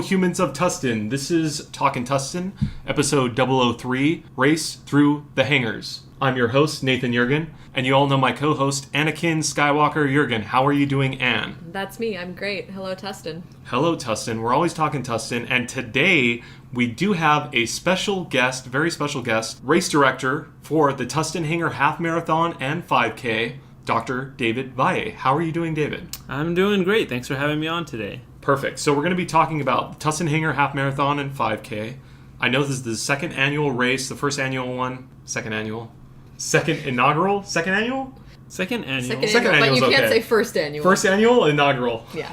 humans of Tustin. This is Talkin Tustin, episode 003, Race Through the Hangars. I'm your host, Nathan Jurgen, and you all know my co-host, Anakin Skywalker Jurgen. How are you doing, Ann? That's me. I'm great. Hello, Tustin. Hello, Tustin. We're always talking Tustin, and today we do have a special guest, very special guest, race director for the Tustin Hangar Half Marathon and 5K, Dr. David Valle. How are you doing, David? I'm doing great. Thanks for having me on today. Perfect. So we're going to be talking about the Tustin Hangar Half Marathon and 5K. I know this is the second annual race, the first annual one, second annual. Second inaugural? Second annual? Second annual. Second annual but you is can't okay. say first annual. First annual, inaugural. Yeah.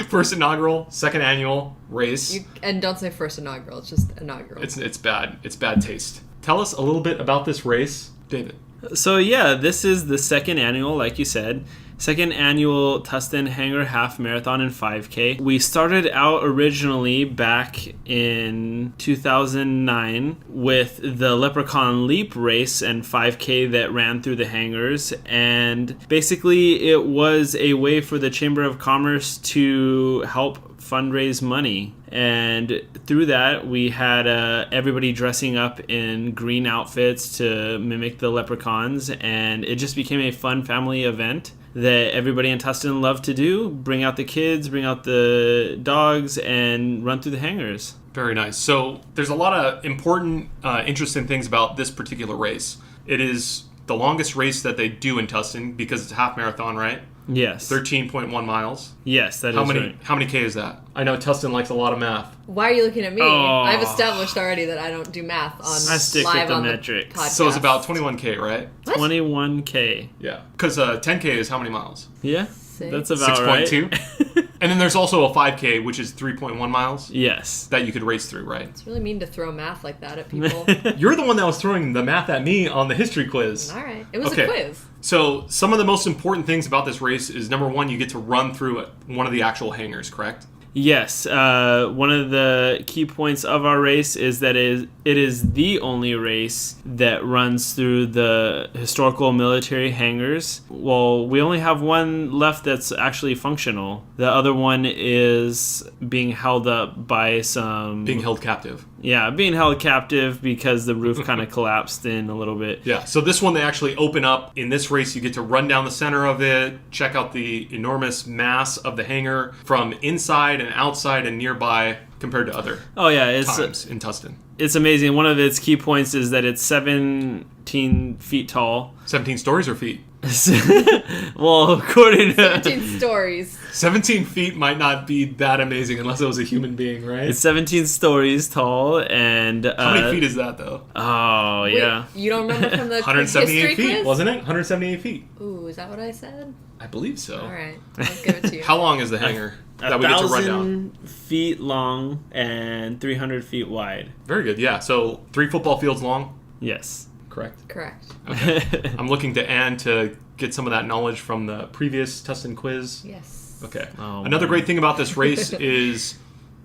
First inaugural, second annual race. And don't say first inaugural. It's just inaugural. It's bad. It's bad taste. Tell us a little bit about this race, David. So yeah, this is the second annual, like you said. Second annual Tustin Hangar Half Marathon and 5K. We started out originally back in 2009 with the Leprechaun Leap race and 5K that ran through the hangars. And basically it was a way for the Chamber of Commerce to help fundraise money. And through that, we had everybody dressing up in green outfits to mimic the leprechauns. And it just became a fun family event that everybody in Tustin loved to do. Bring out the kids, bring out the dogs, and run through the hangars. Very nice. So there's a lot of important, interesting things about this particular race. It is the longest race that they do in Tustin because it's a half marathon, right? Yes. 13.1 miles. Yes, that is right. How many K is that? I know Tustin likes a lot of math. Why are you looking at me? Oh. I've established already that I don't do math on I stick live with the on metrics. the podcast. So it's about 21K, right? What? 21K. Yeah. Because 10K is how many miles? Yeah, Six. that's about 6.2? right. And then there's also a 5K, which is 3.1 miles Yes. that you could race through, right? It's really mean to throw math like that at people. You're the one that was throwing the math at me on the history quiz. All right. It was Okay. a quiz. So some of the most important things about this race is, number one, you get to run through one of the actual hangars, correct? Yes, one of the key points of our race is that it is the only race that runs through the historical military hangars. Well, we only have one left that's actually functional. The other one is being held up by some... Being held captive. Yeah, being held captive because the roof kind of collapsed in a little bit. Yeah, so this one they actually open up. In this race, you get to run down the center of it, check out the enormous mass of the hangar from inside and outside and nearby compared to other times in Tustin. It's amazing. One of its key points is that it's 17 feet tall. 17 stories or feet? Well, according to... 17 stories. 17 feet might not be that amazing unless it was a human being, right? It's 17 stories tall, and... How many feet is that, though? Oh, Wait, yeah. You don't remember from the 178 history feet, quiz? wasn't it? 178 feet. Ooh, is that what I said? I believe so. All right. Let's give it to you. How long is the hangar that we get to run down? 1,000 feet long and 300 feet wide. Very good, yeah. So 3 football fields long? Yes. Correct. Correct. Okay. I'm looking to Anne to get some of that knowledge from the previous Tustin quiz. Yes. Okay. Oh, Another man. great thing about this race is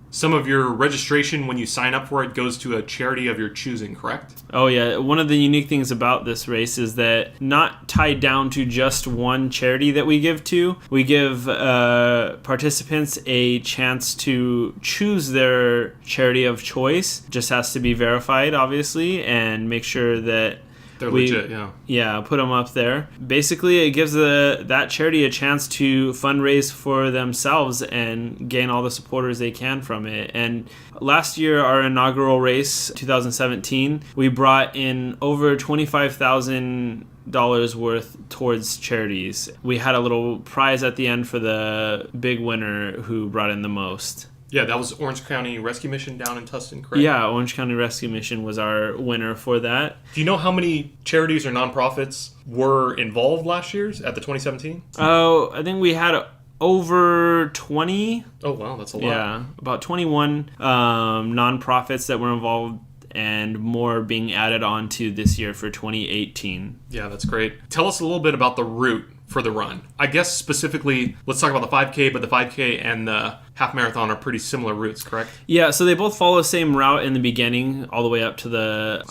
some of your registration when you sign up for it goes to a charity of your choosing, correct? Oh, yeah. One of the unique things about this race is that not tied down to just one charity that we give to. We give participants a chance to choose their charity of choice. Just has to be verified, obviously, and make sure that They're legit, yeah. Yeah, put them up there. Basically, it gives that charity a chance to fundraise for themselves and gain all the supporters they can from it. And last year, our inaugural race, 2017, we brought in over $25,000 worth towards charities. We had a little prize at the end for the big winner who brought in the most. Yeah, that was Orange County Rescue Mission down in Tustin, correct? Yeah, Orange County Rescue Mission was our winner for that. Do you know how many charities or nonprofits were involved last year at the 2017? Oh, I think we had over 20. Oh, wow, that's a lot. Yeah, about 21 nonprofits that were involved, and more being added on to this year for 2018. Yeah, that's great. Tell us a little bit about the route for the run. I guess specifically, let's talk about the 5K, but the 5K and the half marathon are pretty similar routes, correct? Yeah, so they both follow the same route in the beginning, all the way up to the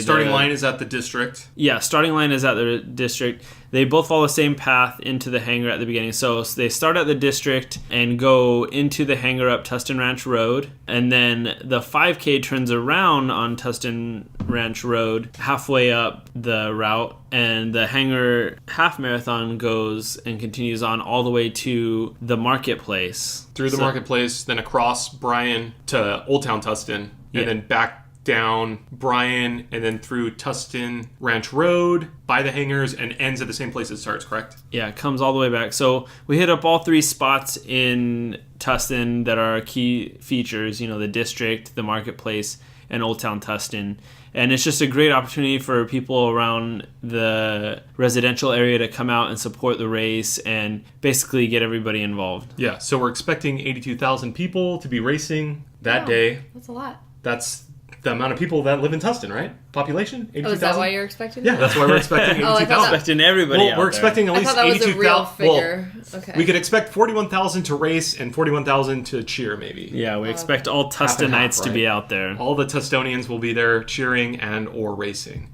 Starting line is at the district. Yeah, starting line is at the district. They both follow the same path into the hangar at the beginning. So they start at the district and go into the hangar up Tustin Ranch Road. And then the 5K turns around on Tustin Ranch Road halfway up the route. And the hangar half marathon goes and continues on all the way to the marketplace. Through the marketplace, then across Bryan to Old Town Tustin, Yeah. and then back down Bryan, and then through Tustin Ranch Road, by the hangars, and ends at the same place it starts, correct? Yeah, it comes all the way back. So we hit up all 3 spots in Tustin that are key features, the district, the marketplace, and Old Town Tustin. And it's just a great opportunity for people around the residential area to come out and support the race and basically get everybody involved. Yeah, so we're expecting 82,000 people to be racing that day. That's a lot. That's the amount of people that live in Tustin, right? Population? 82,000? Oh, is that why you're expecting Yeah, that? that's why we're expecting Oh, I thought 82,000. Expecting everybody Well, out we're there. expecting at I least thought that was a 82,000. real figure. Okay. We could expect 41,000 to race and 41,000 to cheer, maybe. Yeah, we expect all Half and half, Tustinites to right? be out there. All the Tustonians will be there cheering and or racing.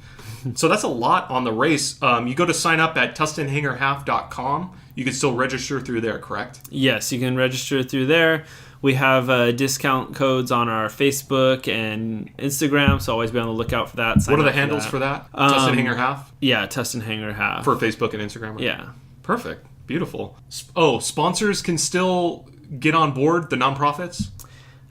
So that's a lot on the race. You go to sign up at TustinHangarHalf.com. You can still register through there, correct? Yes, you can register through there. We have discount codes on our Facebook and Instagram, so always be on the lookout for that. Sign What are the up handles for that? Tustin Hangar Half? Yeah, Tustin Hangar Half. For Facebook and Instagram? Right? Yeah. Perfect. Beautiful. Sponsors can still get on board, the nonprofits?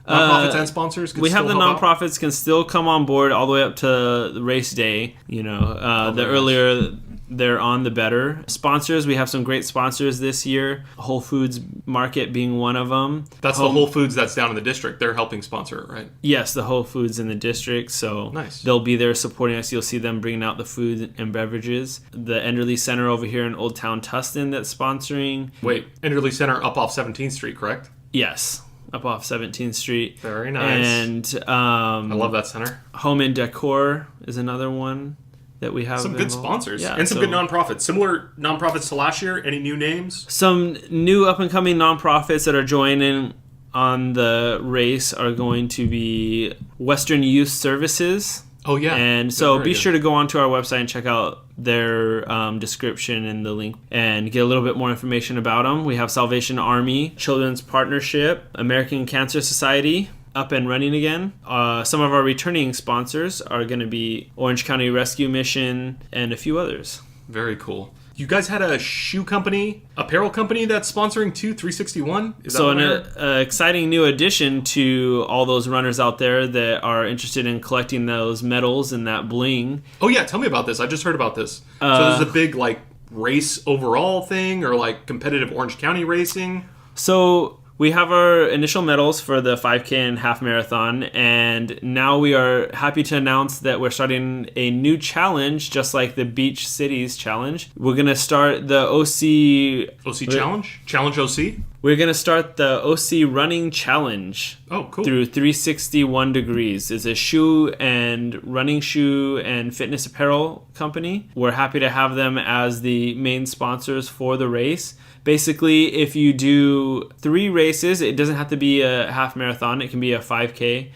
Nonprofits and sponsors can We still have the help out? nonprofits can still come on board all the way up to the race day. The very nice. earlier they're on, the better. Sponsors, we have some great sponsors this year. Whole Foods Market being one of them. That's the Whole Foods that's down in the district. They're helping sponsor it, right? Yes, the Whole Foods in the district. So Nice. they'll be there supporting us. You'll see them bringing out the food and beverages. The Enderley Center over here in Old Town Tustin that's sponsoring. Wait, Enderley Center up off 17th Street, correct? Yes, up off 17th Street. Very nice. And I love that center. Home and Decor is another one that we have. Some good involved. sponsors. Yeah, and some so good nonprofits. Similar nonprofits to last year. Any new names? Some new up and coming nonprofits that are joining on the race are going to be Western Youth Services. Oh, yeah. And so Very be good. sure to go onto our website and check out their description and the link and get a little bit more information about them. We have Salvation Army, Children's Partnership, American Cancer Society, up and running again. Some of our returning sponsors are going to be Orange County Rescue Mission and a few others. Very cool. You guys had a shoe company, apparel company that's sponsoring too, 361? Is So that an what I heard? exciting new addition to all those runners out there that are interested in collecting those medals and that bling. Oh, yeah. Tell me about this. I just heard about this. So this is a big, race overall thing or, competitive Orange County racing? So we have our initial medals for the 5K and half marathon, and now we are happy to announce that we're starting a new challenge, just like the Beach Cities Challenge. We're going to start the OC... OC Challenge? Challenge OC? We're going to start the OC Running Challenge. Oh, cool. Through 361 Degrees. It's a shoe and running shoe and fitness apparel company. We're happy to have them as the main sponsors for the race. Basically, if you do 3 races, it doesn't have to be a half marathon. It can be a 5K.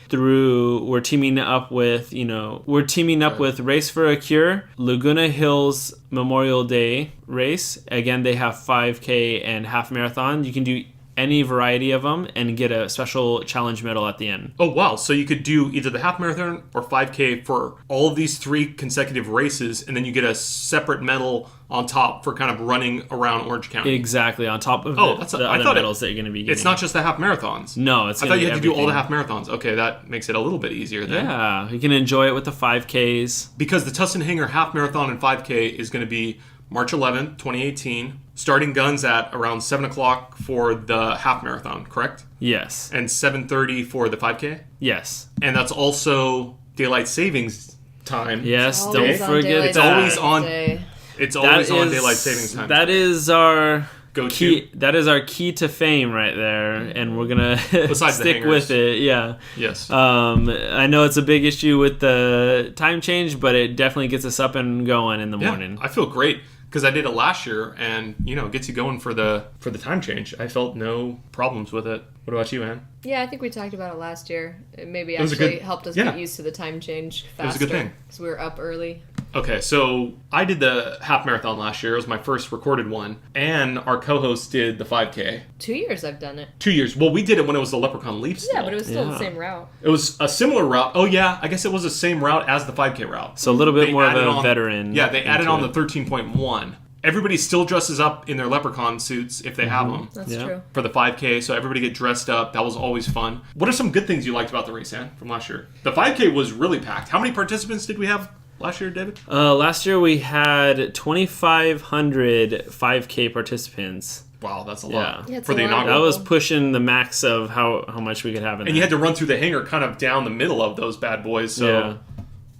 We're teaming up with, with Race for a Cure, Laguna Hills Memorial Day race. Again, they have 5K and half marathon. You can do any variety of them and get a special challenge medal at the end. Oh, wow. So you could do either the half marathon or 5K for all of these 3 consecutive races, and then you get a separate medal on top for kind of running around Orange County. Exactly, on top of Oh, the I other thought medals that you're going to be getting. It's not just the half marathons. No, it's I going thought to you had to do all the half marathons. Okay, that makes it a little bit easier then. Yeah, you can enjoy it with the 5Ks. Because the Tustin Hangar Half Marathon and 5K is going to be March 11th, 2018, starting guns at around 7 o'clock for the half marathon, correct? Yes. And 7:30 for the 5K? Yes. And that's also daylight savings time. Yes, Always don't on forget daylight that. always on- day. It's That always on is- daylight savings time. That is our Go-to. key. That is our key to fame right there, and we're gonna Besides the stick hangers. with it. Yeah. Yes. I know it's a big issue with the time change, but it definitely gets us up and going in the morning. I feel great because I did it last year, and it gets you going for the time change. I felt no problems with it. What about you, Ann? Yeah, I think we talked about it last year. It maybe It was a actually good- helped us yeah. get used to the time change faster. It was a good thing. Because we were up early. Okay, so I did the half marathon last year. It was my first recorded one, and our co-host did the 5K. 2 years I've done it. 2 years. Well, we did it when it was the Leprechaun Leaf still. Yeah, but it was still Yeah. the same route. It was a similar route. Oh yeah, I guess it was the same route as the 5K route. So a little bit They more of added a on- veteran. Yeah, they added into on it. the 13.1. Everybody still dresses up in their leprechaun suits if they have them That's Yeah. true. for the 5K. So everybody get dressed up. That was always fun. What are some good things you liked about the race, Ann, from last year? The 5K was really packed. How many participants did we have last year, David? Last year we had 2,500 5K participants. Wow, that's a lot Yeah, it's for a the lot. That inaugural. was pushing the max of how much we could have in And there. you had to run through the hangar kind of down the middle of those bad boys. So Yeah. it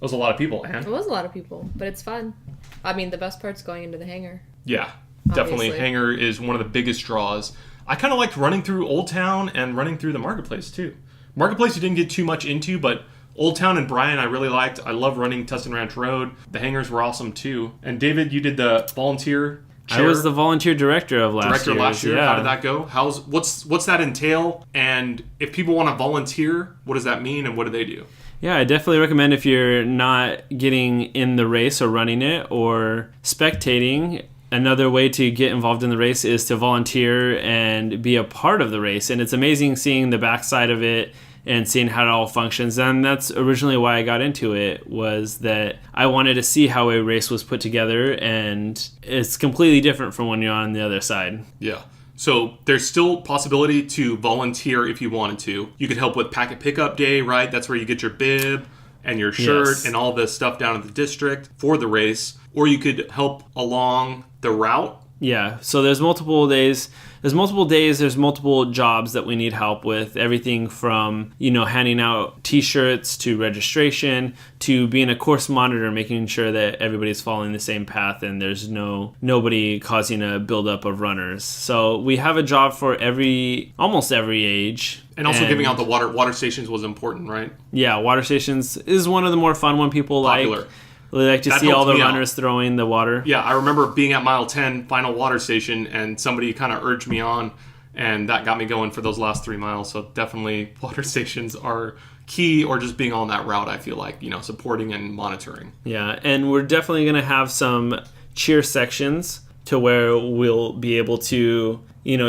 was a lot of people, Ann. It was a lot of people, but it's fun. I mean, the best part's going into the hangar. Yeah, definitely. Obviously. Hangar is one of the biggest draws. I kind of liked running through Old Town and running through the Marketplace too. Marketplace you didn't get too much into, but Old Town and Bryan I really liked. I love running Tustin Ranch Road. The hangars were awesome too. And David, you did the volunteer I was the volunteer director of last year. last year. Yeah. How did that go? What's that entail? And if people want to volunteer, what does that mean and what do they do? Yeah, I definitely recommend if you're not getting in the race or running it or spectating. Another way to get involved in the race is to volunteer and be a part of the race. And it's amazing seeing the backside of it and seeing how it all functions. And that's originally why I got into it, was that I wanted to see how a race was put together, and it's completely different from when you're on the other side. Yeah. So there's still possibility to volunteer if you wanted to. You could help with packet pickup day, right? That's where you get your bib and your shirt Yes. and all the stuff down at the district for the race. Or you could help along the route. Yeah, so there's multiple days. There's multiple jobs that we need help with. Everything from, handing out T-shirts to registration to being a course monitor, making sure that everybody's following the same path and there's nobody causing a buildup of runners. So we have a job for almost every age. And also giving out the water stations was important, right? Yeah, water stations is one of the more fun one people Popular. like. They like to That see all helped the me out. runners throwing the water. Yeah, I remember being at mile 10, final water station, and somebody kind of urged me on, and that got me going for those last 3 miles. So definitely water stations are key, or just being on that route, I feel like, supporting and monitoring. Yeah, and we're definitely going to have some cheer sections to where we'll be able to,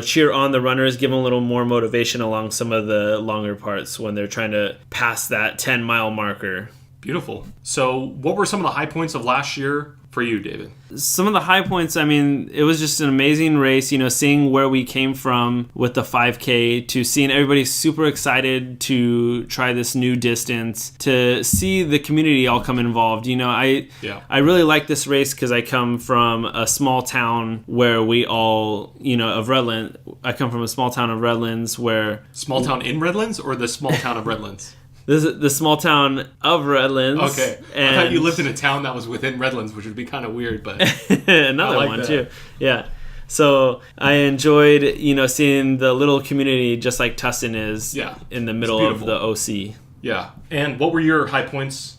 cheer on the runners, give them a little more motivation along some of the longer parts when they're trying to pass that 10-mile marker. Beautiful. So what were some of the high points of last year for you, David? Some of the high points, it was just an amazing race, seeing where we came from with the 5K, to seeing everybody super excited to try this new distance, to see the community all come involved. I really like this race because I come from a small town where we all, of Redlands. I come from a small town of Redlands where... Small town in Redlands or the small town of Redlands? This is the small town of Redlands. Okay. And I thought you lived in a town that was within Redlands, which would be kind of weird, but another I like one that. too. Yeah. So I enjoyed, seeing the little community just like Tustin is in the middle of the OC. Yeah. And what were your high points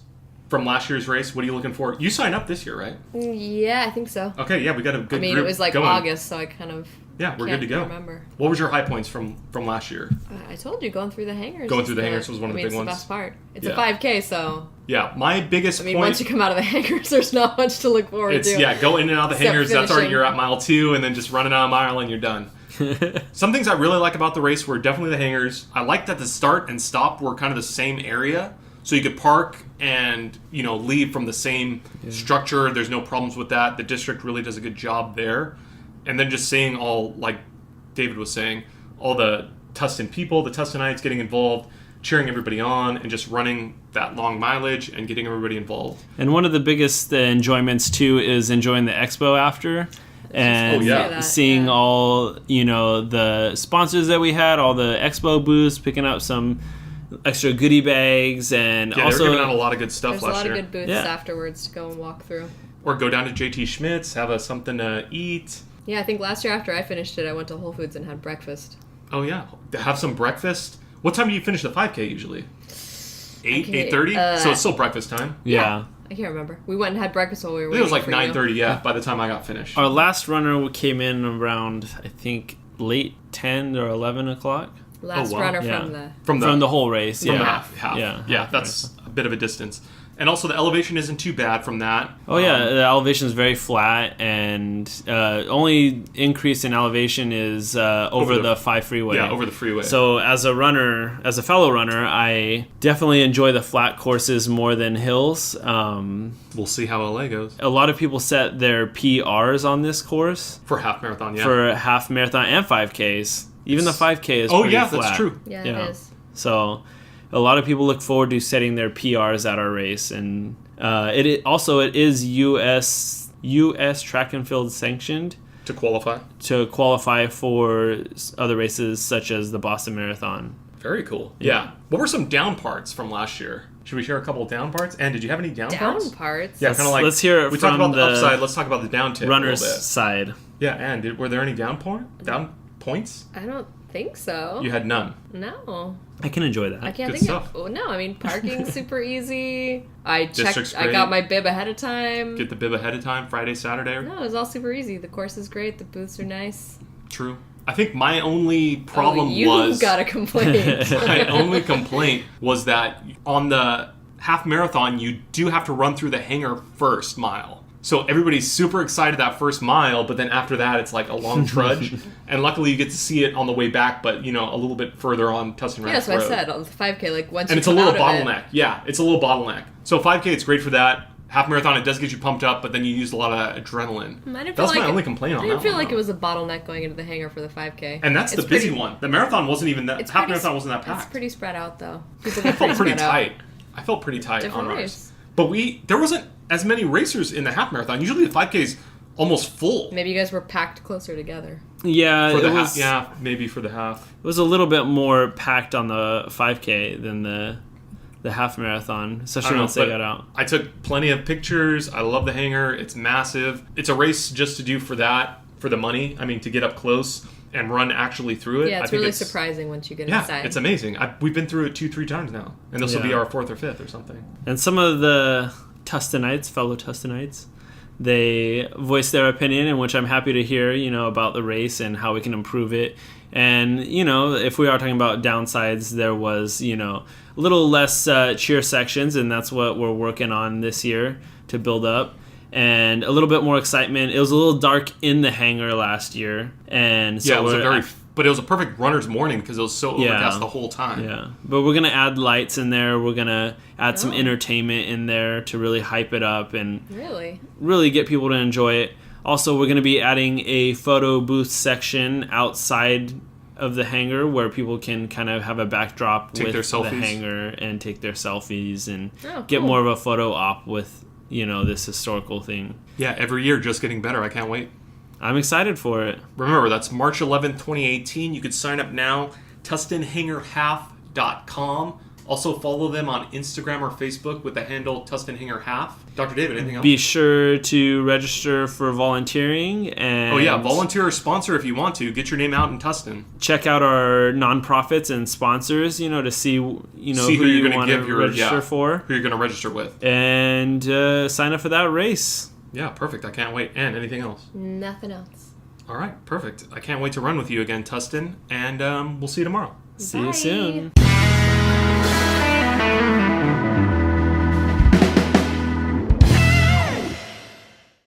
from last year's race? What are you looking for? You signed up this year, right? Yeah, I think so. Okay, yeah, we got a good group it was like going. August, so I kind of Yeah, we're can't good to go. remember. What was your high points from last year? I told you, going through the hangars. Going through the is hangars was one of the big it's ones. the best part. It's Yeah. a 5K, so... Yeah, my biggest point... once you come out of the hangars, there's not much to look forward to. Yeah, go in and out of the Except hangars. That's already, finishing. you're at mile 2, and then just running out a mile and you're done. Some things I really like about the race were definitely the hangars. I like that the start and stop were kind of the same area, so you could park and leave from the same structure. There's no problems with that. The district really does a good job there. And then just seeing all, like David was saying, all the Tustin people, the Tustinites getting involved, cheering everybody on, and just running that long mileage and getting everybody involved. And one of the biggest enjoyments too is enjoying the expo after. And seeing all, the sponsors that we had, all the expo booths, picking up some extra goodie bags, and Yeah, also they were giving out a lot of good stuff There's last a lot year. of good booths afterwards to go and walk through. Or go down to JT Schmidt's, have something to eat. Yeah, I think last year after I finished it, I went to Whole Foods and had breakfast. Oh yeah, have some breakfast. What time do you finish the 5K usually? 8, 8:30? So it's still breakfast time. Yeah. I can't remember. We went and had breakfast while we were I think it was waiting like for you. 9:30. Yeah, by the time I got finished. Our last runner came in around, I think, late 10 or 11 o'clock. Last Oh, wow. runner Yeah. from the... From the whole race, From yeah. the half. Yeah, Yeah, half that's a bit of a distance. And also the elevation isn't too bad from that. Oh yeah, the elevation is very flat, and only increase in elevation is over the 5 freeway. Yeah, over the freeway. So as a runner, as a fellow runner, I definitely enjoy the flat courses more than hills. We'll see how LA goes. A lot of people set their PRs on this course For half marathon, yeah. for half marathon and 5Ks. Even the 5K is Oh pretty yeah, flat. that's true. Yeah, Yeah. it is. So a lot of people look forward to setting their PRs at our race, and it is US track and field sanctioned To qualify. to qualify for other races such as the Boston Marathon. Very cool. Yeah. What were some down parts from last year? Should we share a couple of down parts? And did you have any down parts? Down parts? Yeah, kind of like Let's hear it we talked from about the the upside. Let's talk about the down tip. Runner's a little bit. side. Yeah, and were there any down points? I don't think so. You had none. No. I can enjoy that. I can't Good think stuff. of... Oh, no, I mean, parking's super easy. I District's checked... I great. got my bib ahead of time. Get the bib ahead of time, Friday, Saturday. No, it was all super easy. The course is great. The booths are nice. True. I think my only problem you was got a complaint. my only complaint was that on the half marathon you do have to run through the hangar first mile. So everybody's super excited that first mile, but then after that it's like a long trudge. And luckily you get to see it on the way back, but a little bit further on Tustin Yeah, Ranch that's what Road. I said. On the 5K, like once And you it's a come little out of bottleneck. Yeah, it's a little bottleneck. So 5K, it's great for that. Half marathon, it does get you pumped up, but then you use a lot of adrenaline. I didn't That was feel my like only complaint on I that didn't feel one, like though. it was a bottleneck going into the hangar for the 5K. And that's It's the busy pretty- one. The marathon wasn't even that. It's Half pretty- marathon wasn't that packed. It's pretty spread out, though. People I get felt pretty spread out. tight. I felt pretty tight Different on ours. race. But there wasn't as many racers in the half marathon. Usually the 5K is almost full. Maybe you guys were packed closer together. Yeah, For the it half, was. yeah, maybe for the half. It was a little bit more packed on the 5K than the half marathon, I especially don't know, once they but got out. I took plenty of pictures. I love the hangar. It's massive. It's a race just to do for that, for the money. I mean, to get up close and run actually through it. Yeah, I it's think really surprising once you get Yeah, inside. it's amazing. We've been through it 2-3 times now, and this will be Yeah. our 4th or 5th or something. And some of the Tustinites, fellow Tustinites, they voiced their opinion, in which I'm happy to hear, about the race and how we can improve it. And, if we are talking about downsides, there was, a little less cheer sections, and that's what we're working on this year to build up. And a little bit more excitement. It was a little dark in the hangar last year, and so Yeah, but it was a perfect runner's morning because it was so overcast the whole time. Yeah, but we're gonna add lights in there. We're gonna add some Oh. entertainment in there to really hype it up and Really? get people to enjoy it. Also, we're gonna be adding a photo booth section outside of the hangar where people can kind of have a backdrop Take with their the selfies. hangar and take their selfies and Oh, get cool. more of a photo op with this historical thing. Yeah, every year just getting better. I can't wait. I'm excited for it. Remember, that's March 11th, 2018. You could sign up now, TustinHangarHalf.com. Also follow them on Instagram or Facebook with the handle Tustin Hangar Half. Dr. David, anything else? Be sure to register for volunteering and Oh yeah, volunteer or sponsor if you want to. Get your name out in Tustin. check out our nonprofits and sponsors, to see, See who who you're you going to want give to your register for, who you're going to register with. and sign up for that race. Yeah, perfect. I can't wait. And anything else? Nothing else. All right, perfect. I can't wait to run with you again, Tustin. And we'll see you tomorrow. See you Bye. soon.